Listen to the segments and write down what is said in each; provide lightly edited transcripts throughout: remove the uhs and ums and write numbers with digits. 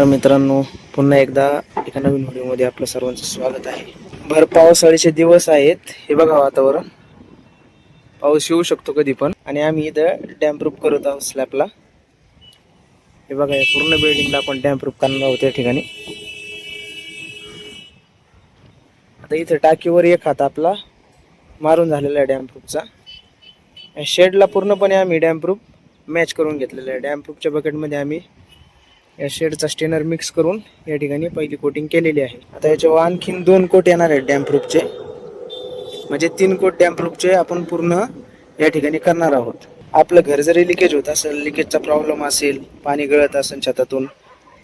मित्रांनो, पुन्हा एकदा एका नवीन व्हिडिओमध्ये आपलं सर्वांचं स्वागत आहे. भर पावसाळ्याचे दिवस आहेत. हे बघा वातावरण, पाऊस येऊ शकतो कधी पण. आणि आम्ही इथं डॅम प्रूफ करत आहोत स्लॅबला. हे बघा, या पूर्ण बिल्डिंगला आपण डॅम प्रूफ करणार आहोत या ठिकाणी. आता इथं टाकीवर एक हात आपला मारून झालेला आहे डॅम प्रूफचा. शेडला पूर्णपणे आम्ही डॅम प्रूफ मॅच करून घेतलेला आहे. डॅम प्रूफच्या बकेटमध्ये आम्ही या शेडचा स्टेनर मिक्स करून या ठिकाणी पहिली कोटिंग केलेली आहे. आता याच्यावर आणखीन 2 कोट येणार आहेत डॅम प्रूफचे, म्हणजे 3 कोट डॅम प्रूफचे आपण पूर्ण या ठिकाणी करणार आहोत. आपलं घर जरी लिकेज होत असेल, लिकेजचा प्रॉब्लेम असेल, पाणी गळत असेल छतातून,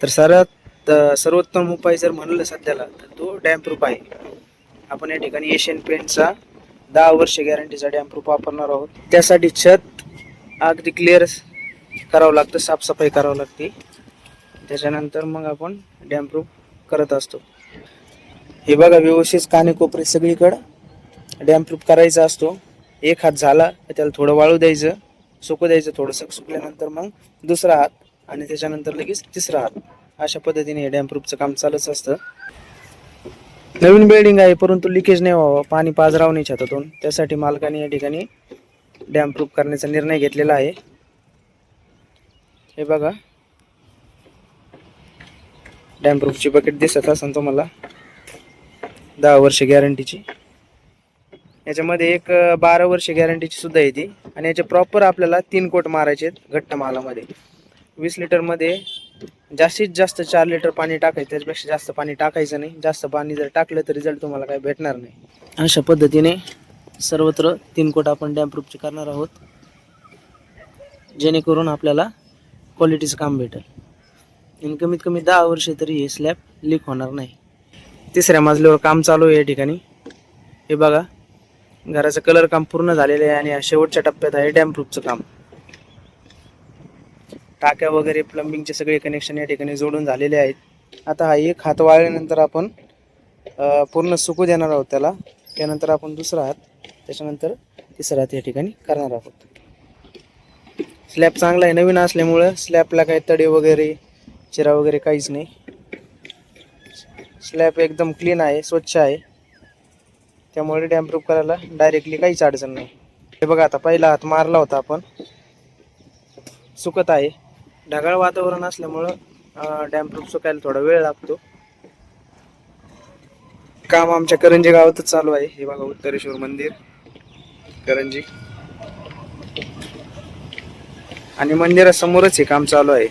तर सर्वोत्तम उपाय जर म्हणलं सध्याला तर तो डॅम प्रूफ आहे. आपण या ठिकाणी एशियन पेंटचा 10 वर्ष गॅरंटीचा डॅम प्रूफ वापरणार आहोत. त्यासाठी छत अगदी क्लिअर करावं लागतं, साफसफाई करावं लागते. त्याच्यानंतर मग आपण डॅम प्रूफ करत असतो. हे बघा, व्यवस्थित कानेकोपरे सगळीकडं डॅम प्रूफ करायचा असतो. एक हात झाला तर त्याला थोडं वाळू द्यायचं, सुकू द्यायचं. थोडंसं सुकल्यानंतर मग दुसरा हात, आणि त्याच्यानंतर लगेच तिसरा हात. अशा पद्धतीने हे डॅम प्रूफचं काम चालूच असतं. नवीन बिल्डिंग आहे, परंतु लिकेज नाही व्हावं, पाणी पाझरावं नाही छतातून, त्यासाठी मालकाने या ठिकाणी डॅम प्रूफ करण्याचा निर्णय घेतलेला आहे. हे बघा, डॅम प्रूफची बकेट दिसत असेल तुम्हाला, 10 वर्ष गॅरंटीची. याच्यामध्ये एक 12 वर्ष गॅरंटीची सुद्धा येते. आणि याचे प्रॉपर आपल्याला 3 कोट मारायचे आहेत घट्ट मालामध्ये. 20 लिटरमध्ये जास्तीत जास्त 4 लिटर पाणी टाकायचं, त्याच्यापेक्षा जास्त पाणी टाकायचं नाही. जास्त पाणी जर टाकलं तर रिझल्ट तुम्हाला काही भेटणार नाही. अशा पद्धतीने सर्वत्र 3 कोट आपण डॅम प्रूफचे करणार आहोत, जेणेकरून आपल्याला क्वालिटीचं काम भेटेल. आणि कमीत कमी 10 वर्ष तरी हे स्लॅब लीक होणार नाही. 3ऱ्या मजल्यावर काम चालू आहे या ठिकाणी. हे बघा, घराचं कलर काम पूर्ण झालेलं आहे आणि शेवटच्या टप्प्यात आहे डॅम प्रूफचं काम. टाक्या वगैरे प्लंबिंगचे सगळे कनेक्शन या ठिकाणी जोडून झालेले आहेत. आता हा एक हात वाळल्यानंतर आपण पूर्ण सुकू देणार आहोत त्याला. त्यानंतर आपण दुसरा हात, त्याच्यानंतर तिसरा हात या ठिकाणी करणार आहोत. स्लॅब चांगला आहे, नवीन असल्यामुळं स्लॅबला काही तडे वगैरे, चिरा वगैरे काहीच नाही. स्लॅब एकदम क्लीन आहे, स्वच्छ आहे, त्यामुळे डॅम प्रूफ करायला डायरेक्टली काहीच अडचण नाही. हे बघा, आता पहिला हात मारला होता आपण, सुकत आहे. ढगाळ वातावरण असल्यामुळं डॅम प्रूफ सुकायला थोडा वेळ लागतो. काम आमच्या करंजी गावातच चालू आहे. हे बघा, उत्तरेश्वर मंदिर करंजी, आणि मंदिरासमोरच हे काम चालू आहे.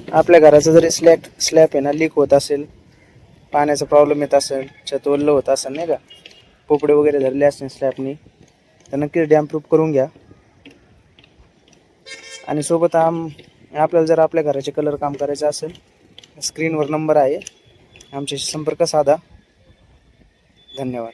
आपल्या घराचा जरी स्लॅब आहे ना लीक होत असेल, पाण्याचा प्रॉब्लेम येत असेल, छत ओलं होत असेल नाही का, पोपडे वगैरे धरले असतील स्लॅबनी, तर नक्कीच डॅम प्रूफ करून घ्या. आणि सोबत आपल्याला जर आपल्या घराचे कलर काम करायचं असेल, स्क्रीनवर नंबर आहे, आमच्याशी संपर्क साधा. धन्यवाद.